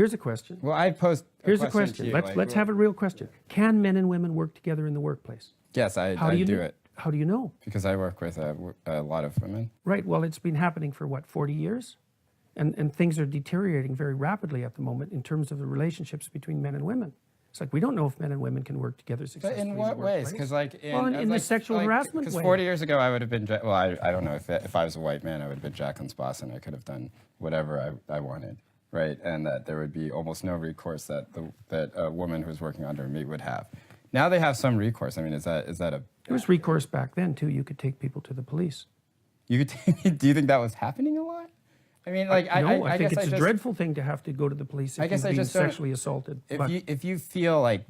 Here's a question. Well, I posed. Here's a question. Let's have a real question. Can men and women work together in the workplace? Yes, I do it. How do you know? Because I work with a lot of women. Right. Well, it's been happening for what, 40 years? And things are deteriorating very rapidly at the moment in terms of the relationships between men and women. It's like we don't know if men and women can work together successfully. But in what ways? Because in the sexual harassment way. Because 40 years ago, I would have been. Well, I don't know if I was a white man, I would have been Jacqueline's boss, and I could have done whatever I wanted, right? And that there would be almost no recourse that a woman who's working under me would have. Now they have some recourse. I mean, is that a? There was recourse back then too. You could take people to the police. You could. Do you think that was happening a lot? I mean, like, I think it's a dreadful thing to have to go to the police if you've been sexually assaulted. If you feel like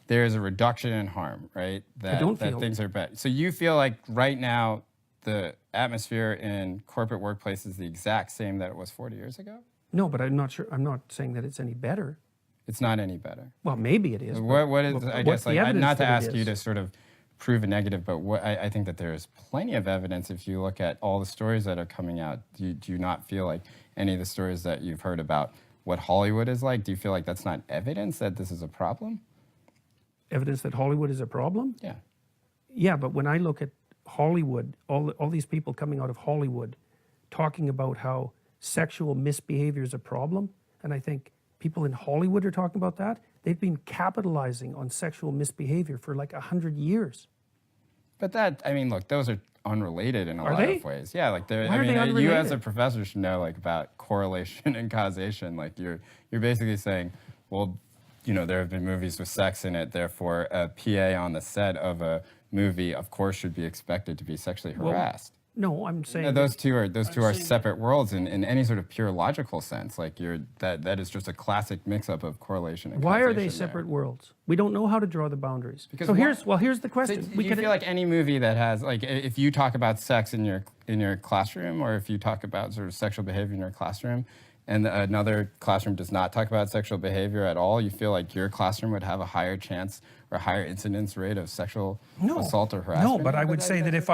there's a reduction in harm, right? That things are bad. So you feel like right now the atmosphere in corporate workplace is the exact same that it was 40 years ago? No, but I'm not sure. I'm not saying that it's any better. It's not any better. Well, maybe it is. What is? I guess not to ask you to sort of prove a negative, but I think that there's plenty of evidence if you look at all the stories that are coming out. Do you not feel like any of the stories that you've heard about what Hollywood is like, do you feel like that's not evidence that this is a problem? Evidence that Hollywood is a problem? Yeah. Yeah, but when I look at Hollywood, all these people coming out of Hollywood talking about how sexual misbehavior is a problem, and I think people in Hollywood are talking about that, they've been capitalizing on sexual misbehavior for like 100 years. But that, I mean, look, those are unrelated in a lot of ways. Yeah, like you as a professor should know like about correlation and causation. Like you're basically saying, well, you know, there have been movies with sex in it, therefore a PA on the set of a movie, of course, should be expected to be sexually harassed. No, I'm saying those two are separate worlds in any sort of pure logical sense. Like that is just a classic mix-up of correlation and why are they separate worlds? We don't know how to draw the boundaries. Because here's the question. So do you feel like any movie that has, like, if you talk about sex in your classroom, or if you talk about sort of sexual behavior in your classroom, and another classroom does not talk about sexual behavior at all, you feel like your classroom would have a higher chance or higher incidence rate of sexual assault or harassment? No, but I would say that if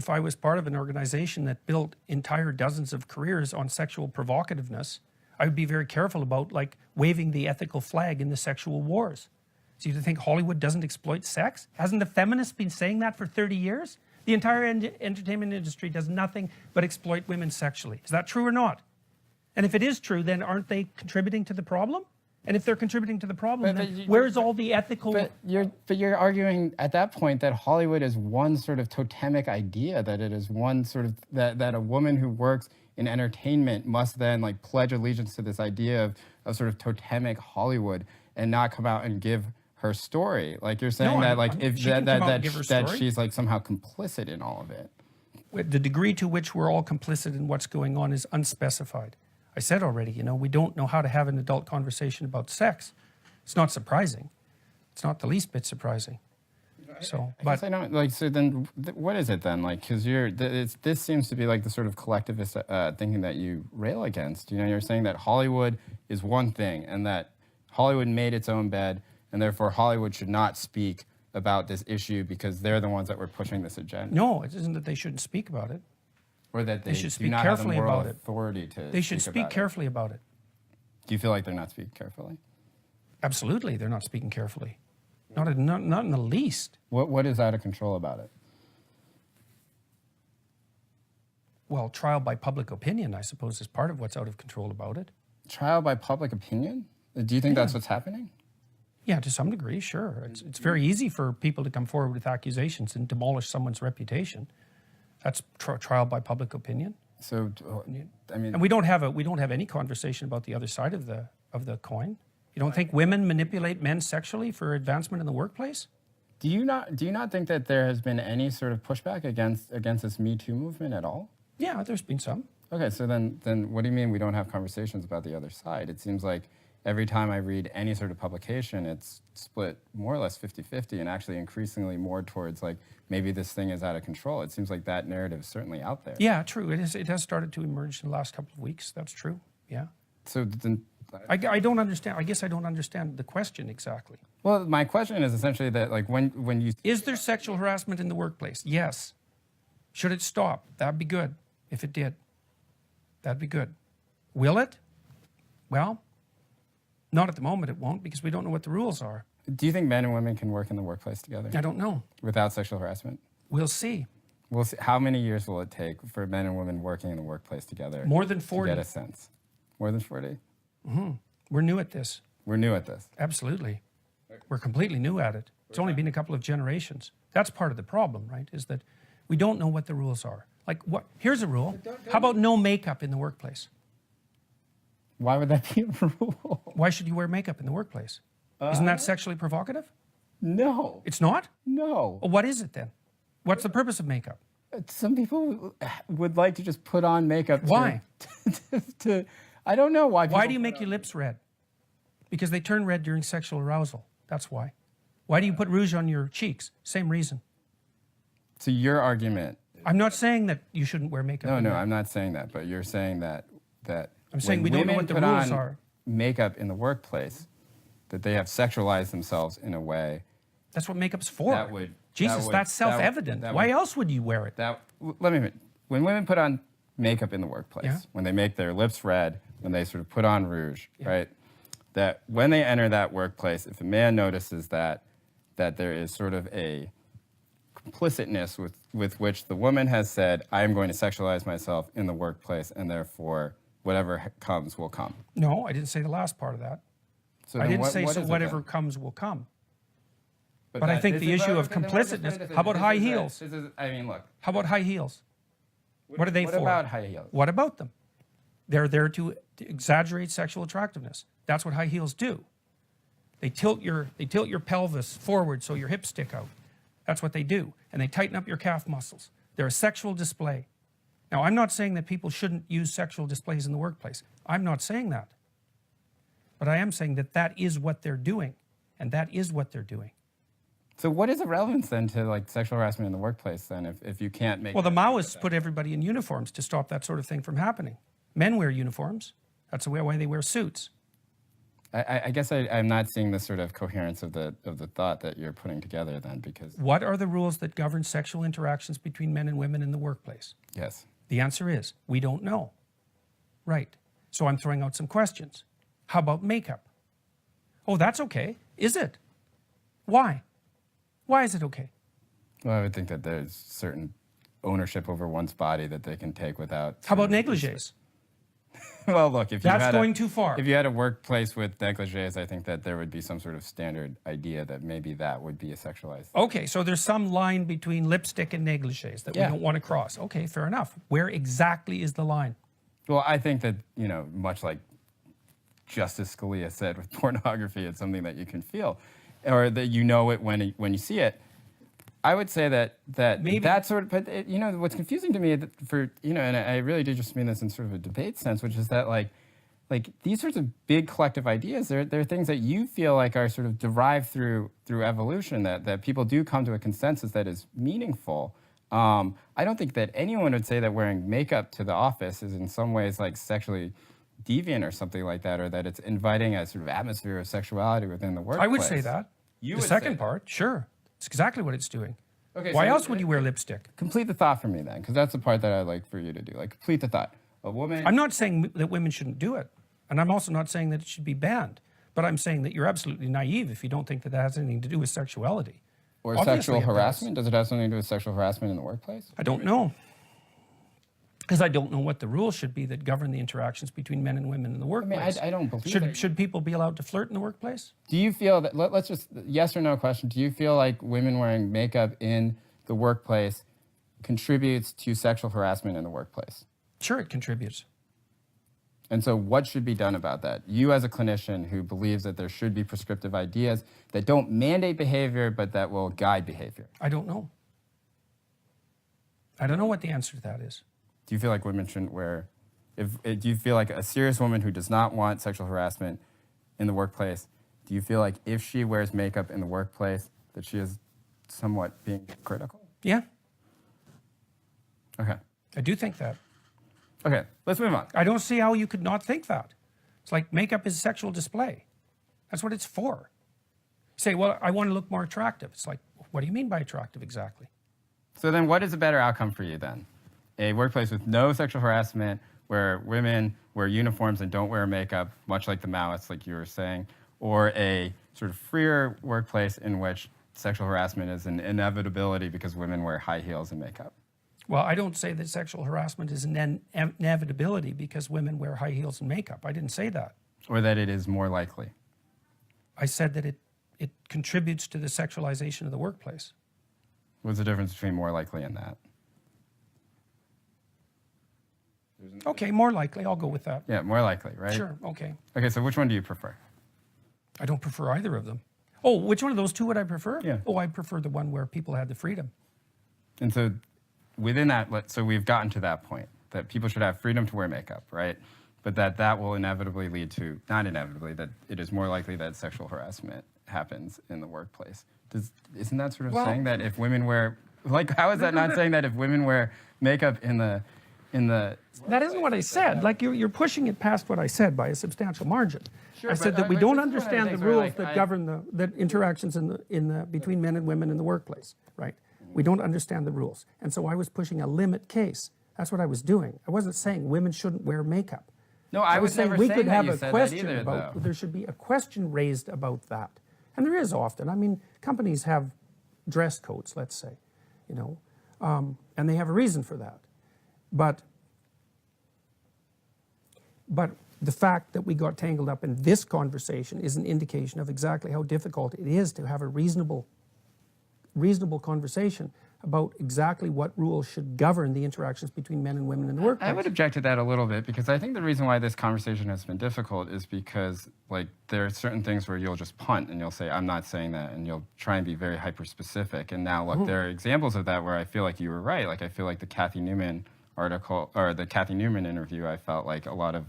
I was part of an organization that built entire dozens of careers on sexual provocativeness, I would be very careful about like waving the ethical flag in the sexual wars. So you think Hollywood doesn't exploit sex? Hasn't the feminists been saying that for 30 years? The entire entertainment industry does nothing but exploit women sexually. Is that true or not? And if it is true, then aren't they contributing to the problem? And if they're contributing to the problem, then where's all the ethical... But you're arguing at that point that Hollywood is one sort of totemic idea, that it is one sort of... that a woman who works in entertainment must then like pledge allegiance to this idea of sort of totemic Hollywood and not come out and give her story. Like you're saying that she's like somehow complicit in all of it. The degree to which we're all complicit in what's going on is unspecified. I said already, you know, we don't know how to have an adult conversation about sex. It's not surprising. It's not the least bit surprising. So, I guess I don't like. So then, what is it then? Like, because this seems to be like the sort of collectivist thinking that you rail against. You know, you're saying that Hollywood is one thing, and that Hollywood made its own bed, and therefore Hollywood should not speak about this issue because they're the ones that were pushing this agenda. No, it isn't that they shouldn't speak about it. Or that they should do speak not carefully have the moral about it. Authority to they should speak carefully about it. Do you feel like they're not speaking carefully? Absolutely, they're not speaking carefully. Not in the least. What is out of control about it? Well, trial by public opinion, I suppose, is part of what's out of control about it. Trial by public opinion? Do you think that's what's happening? Yeah, to some degree, sure. It's very easy for people to come forward with accusations and demolish someone's reputation. That's trial by public opinion. So, I mean, and we don't have any conversation about the other side of the coin. You don't think women manipulate men sexually for advancement in the workplace? Do you not think that there has been any sort of pushback against this Me Too movement at all? Yeah, there's been some. Okay, so then what do you mean we don't have conversations about the other side? It seems like every time I read any sort of publication, it's split more or less 50-50 and actually increasingly more towards like maybe this thing is out of control. It seems like that narrative is certainly out there. Yeah, true. It has started to emerge in the last couple of weeks. That's true. Yeah. So then... I don't understand. I guess I don't understand the question exactly. Well, my question is essentially that like when you... Is there sexual harassment in the workplace? Yes. Should it stop? That'd be good if it did. That'd be good. Will it? Well, not at the moment it won't, because we don't know what the rules are. Do you think men and women can work in the workplace together I don't know. without sexual harassment? We'll see. We'll see. How many years will it take for men and women working in the workplace together? More than To 40. get a sense. More than 40? We're new at this. We're new at this. Absolutely. We're completely new at it. It's only been a couple of generations. That's part of the problem, right? Is that we don't know what the rules are. Like, what? Here's a rule. How about no makeup in the workplace? Why would that be a rule? Why should you wear makeup in the workplace? Isn't that sexually provocative? No. It's not? No. Well, what is it then? What's the purpose of makeup? Some people would like to just put on makeup. Why? I don't know why. Why do you make your lips red? Because they turn red during sexual arousal. That's why. Why do you put rouge on your cheeks? Same reason. So your argument. I'm not saying that you shouldn't wear makeup. No, I'm not saying that. But you're saying that I'm saying when we don't know women what the put rules on are. makeup in the workplace, that they have sexualized themselves in a way. That's what makeup's for. That would- Jesus, that would- that's self-evident. that Why would- else would you wear it? Let me admit, when women put on makeup in the workplace, Yeah. when they make their lips red, when they sort of put on rouge, right? That when they enter that workplace, if a man notices that there is sort of a complicitness with which the woman has said, I am going to sexualize myself in the workplace, and therefore whatever comes will come. No, I didn't say the last part of that. So I then didn't say what so is it whatever then? comes will come. But I that- think this the is- issue of okay, then let's just complicitness. put it How about this high is it. heels? I mean, look. How about high heels? What are they What for? about high heels? What about them? They're there to exaggerate sexual attractiveness. That's what high heels do. They tilt your pelvis forward so your hips stick out. That's what they do. And they tighten up your calf muscles. They're a sexual display. Now, I'm not saying that people shouldn't use sexual displays in the workplace. I'm not saying that. But I am saying that that is what they're doing. And that is what they're doing. So what is the relevance then to like sexual harassment in the workplace then if you can't make Well, the that- Maoists put everybody in uniforms to stop that sort of thing from happening. Men wear uniforms. That's the why they wear suits. I guess I'm not seeing the sort of coherence of the thought that you're putting together then because What are the rules that govern sexual interactions between men and women in the workplace? yes. The answer is, we don't know. Right. So I'm throwing out some questions. How about makeup? Oh, that's okay. Is it? Why? Why is it okay? Well, I would think that there's certain ownership over one's body that they can take without. How about negligees? Well, look, if you That's had going too far. If you had a workplace with negligees, I think that there would be some sort of standard idea that maybe that would be a sexualized. Okay, so there's some line between lipstick and negligees that we don't want to cross. Okay, fair enough. Where exactly is the line? Well, I think that, much like Justice Scalia said with pornography, it's something that you can feel or that you know it when you see it. I would say that Maybe. that sort of, but what's confusing to me and I really do just mean this in sort of a debate sense, which is that like these sorts of big collective ideas, they're things that you feel like are sort of derived through evolution, that people do come to a consensus that is meaningful. I don't think that anyone would say that wearing makeup to the office is in some ways like sexually deviant or something like that, or that it's inviting a sort of atmosphere of sexuality within the workplace. I would say that. You the would second say part, sure. It's exactly what it's doing. Okay, Why so else would you wear lipstick? Complete the thought for me then, because that's the part that I'd like for you to do. Like, complete the thought. A woman. I'm not saying that women shouldn't do it. And I'm also not saying that it should be banned. But I'm saying that you're absolutely naive if you don't think that that has anything to do with sexuality. Or Obviously sexual it does. harassment? Does it have something to do with sexual harassment in the workplace? I don't know. Because I don't know what the rules should be that govern the interactions between men and women in the workplace. I don't believe that. Should people be allowed to flirt in the workplace? Do you feel that, let's just, yes or no question, do you feel like women wearing makeup in the workplace contributes to sexual harassment in the workplace? Sure, it contributes. And so what should be done about that? You as a clinician who believes that there should be prescriptive ideas that don't mandate behavior, but that will guide behavior. I don't know. I don't know what the answer to that is. Do you feel like women shouldn't wear, do you feel like a serious woman who does not want sexual harassment in the workplace, do you feel like if she wears makeup in the workplace that she is somewhat being critical? Yeah, Okay. I do think that. Okay, let's move on. I don't see how you could not think that. It's like makeup is a sexual display. That's what it's for. You say, well, I want to look more attractive. It's like, what do you mean by attractive exactly? So then what is a better outcome for you then? A workplace with no sexual harassment where women wear uniforms and don't wear makeup, much like the Maoists, like you were saying, or a sort of freer workplace in which sexual harassment is an inevitability because women wear high heels and makeup? Well, I don't say that sexual harassment is an inevitability because women wear high heels and makeup. I didn't say that. Or that it is more likely? I said that it contributes to the sexualization of the workplace. What's the difference between more likely and that? Okay, more likely. I'll go with that. Yeah, more likely, right? Sure, okay. Okay, so which one do you prefer? I don't prefer either of them. Oh, which one of those two would I prefer? Yeah. Oh, I prefer the one where people had the freedom. And so within that, so we've gotten to that point, that people should have freedom to wear makeup, right? But that will inevitably lead to, not inevitably, that it is more likely that sexual harassment happens in the workplace. Isn't that sort of saying that if women wear, like, how is that not saying that if women wear makeup in the That isn't what I said. Like, you're pushing it past what I said by a substantial margin. Sure, I said but, that we but don't this is one of the understand the things where, rules like, that govern the interactions between men and women in the workplace, right? We don't understand the rules. And so I was pushing a limit case. That's what I was doing. I wasn't saying women shouldn't wear makeup. No, I was saying never we saying could that have you a said that question either, about, though. there should be a question raised about that. And there is often. I mean, companies have dress codes, let's say, you know, and they have a reason for that. But the fact that we got tangled up in this conversation is an indication of exactly how difficult it is to have a reasonable conversation about exactly what rules should govern the interactions between men and women in the workplace. I would object to that a little bit because I think the reason why this conversation has been difficult is because, like, there are certain things where you'll just punt and you'll say, I'm not saying that, and you'll try and be very hyper-specific. And now, look, there are examples of that where I feel like you were right. Like, I feel like the Kathy Newman article, or the Kathy Newman interview, I felt like a lot of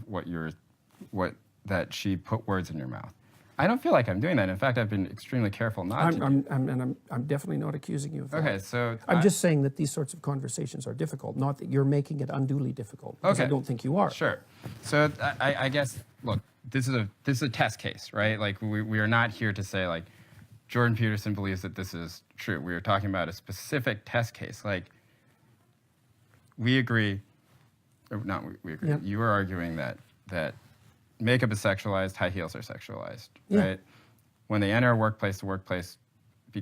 that she put words in your mouth. I don't feel like I'm doing that. In fact, I've been extremely careful not to. I'm definitely not accusing you of that. Okay, so I'm just saying that these sorts of conversations are difficult, not that you're making it unduly difficult, because I don't think you are. Sure. So I guess, look, this is a test case, right? Like, we are not here to say, like, Jordan Peterson believes that this is true. We are talking about a specific test case. Like, we agree, or not we agree. Yep. You are arguing that makeup is sexualized, high heels are sexualized, right? When they enter a workplace, the workplace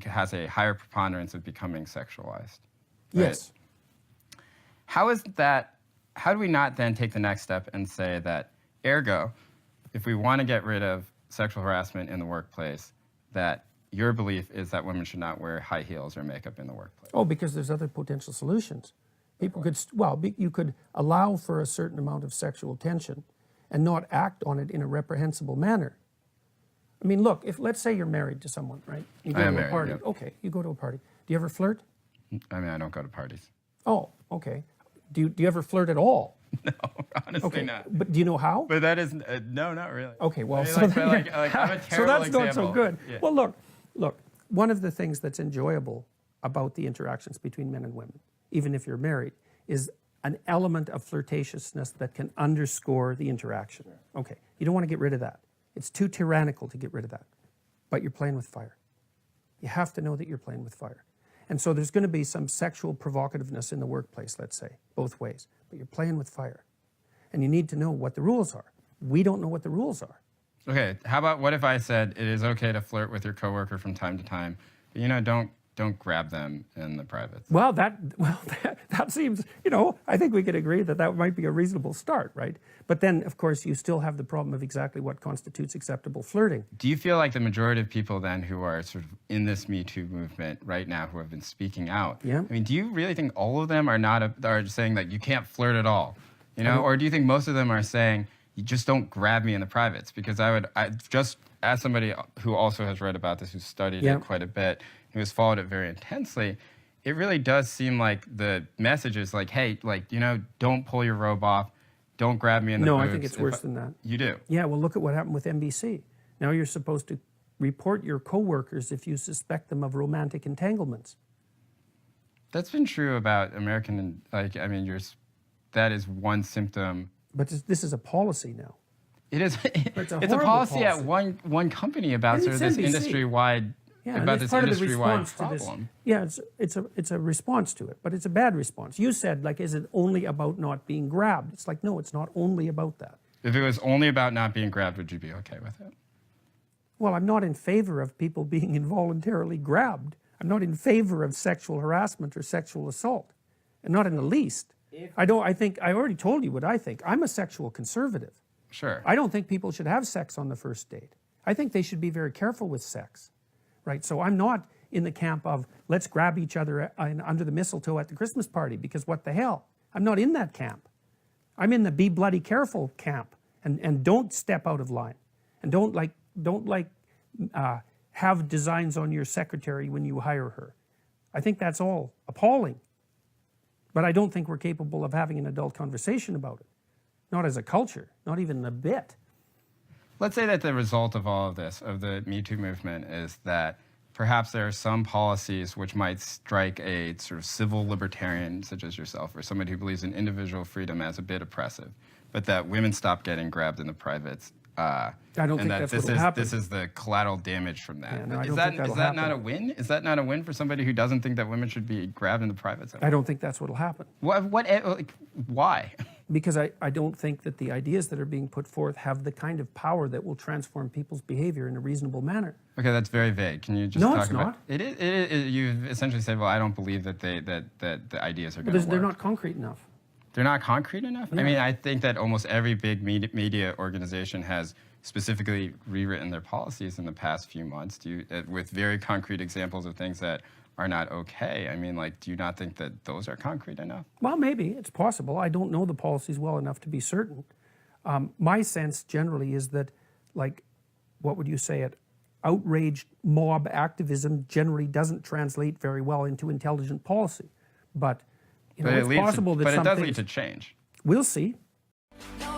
has a higher preponderance of becoming sexualized. Right? Yes. How do we not then take the next step and say that, ergo, if we want to get rid of sexual harassment in the workplace, that your belief is that women should not wear high heels or makeup in the workplace? Oh, because there's other potential solutions. People could, you could allow for a certain amount of sexual tension and not act on it in a reprehensible manner. I mean, look, let's say you're married to someone, right? You go I am to a married, party. yep. Okay, you go to a party. Do you ever flirt? I mean, I don't go to parties. Oh, okay. Do you ever flirt at all? No, honestly Okay, not. but do you know how? But that is, no, not really. Okay, well, I mean, so, like, then I'm a so terrible that's not example. so good. Yeah. Well, look, one of the things that's enjoyable about the interactions between men and women, even if you're married, is an element of flirtatiousness that can underscore the interaction. Okay, you don't want to get rid of that. It's too tyrannical to get rid of that. But you're playing with fire. You have to know that you're playing with fire. And so there's going to be some sexual provocativeness in the workplace, let's say, both ways. But you're playing with fire. And you need to know what the rules are. We don't know what the rules are. Okay, how about what if I said it is okay to flirt with your coworker from time to time, but, you know, don't grab them in the privates? Well, that seems, I think we could agree that might be a reasonable start, right? But then, of course, you still have the problem of exactly what constitutes acceptable flirting. Do you feel like the majority of people then who are sort of in this Me Too movement right now, who have been speaking out, Yeah. I mean, do you really think all of them are saying that you can't flirt at all? Or do you think most of them are saying, you just don't grab me in the privates? Because I just, as somebody who also has read about this, who's studied it quite a bit, who has followed it very intensely, it really does seem like the message is like, hey, like, don't pull your robe off, don't grab me in the boobs. No, I think it's worse than that. You do? Yeah, well, look at what happened with NBC. Now you're supposed to report your coworkers if you suspect them of romantic entanglements. That's been true about American, that is one symptom. But this is a policy now. It is. It's a It's a horrible policy at policy. one company about And sort of it's this NBC. industry-wide Yeah, and about it's this part of the industry-wide response to this. problem. Yeah, it's a response to it, but it's a bad response. You said, like, is it only about not being grabbed? It's like, no, it's not only about that. If it was only about not being grabbed, would you be okay with it? Well, I'm not in favor of people being involuntarily grabbed. I'm not in favor of sexual harassment or sexual assault, and not in the least. I already told you what I think. I'm a sexual conservative. Sure. I don't think people should have sex on the first date. I think they should be very careful with sex, right? So I'm not in the camp of let's grab each other under the mistletoe at the Christmas party, because what the hell? I'm not in that camp. I'm in the be bloody careful camp, and don't step out of line, and don't have designs on your secretary when you hire her. I think that's all appalling. But I don't think we're capable of having an adult conversation about it. Not as a culture, not even a bit. Let's say that the result of all of this, of the Me Too movement, is that perhaps there are some policies which might strike a sort of civil libertarian such as yourself, or somebody who believes in individual freedom as a bit oppressive, but that women stop getting grabbed in the privates. I don't think that's what will happen. This is the collateral damage from that. Yeah, no, I is don't that, think that'll is that happen. not a win? Is that not a win for somebody who doesn't think that women should be grabbed in the privates? I don't think that's what will happen. Why? Because I don't think that the ideas that are being put forth have the kind of power that will transform people's behavior in a reasonable manner. Okay, that's very vague. Can you just No, talk it's about not. it? You've essentially said, well, I don't believe that the ideas are going to work. They're not concrete enough. They're not concrete enough? Yeah. I mean, I think that almost every big media organization has specifically rewritten their policies in the past few months with very concrete examples of things that are not okay. I mean, like, do you not think that those are concrete enough? Well, maybe. It's possible. I don't know the policies well enough to be certain. My sense generally is that, like, what would you say it? Outraged mob activism generally doesn't translate very well into intelligent policy. But, you know, it's possible that but some it does things, lead to change. we'll see. No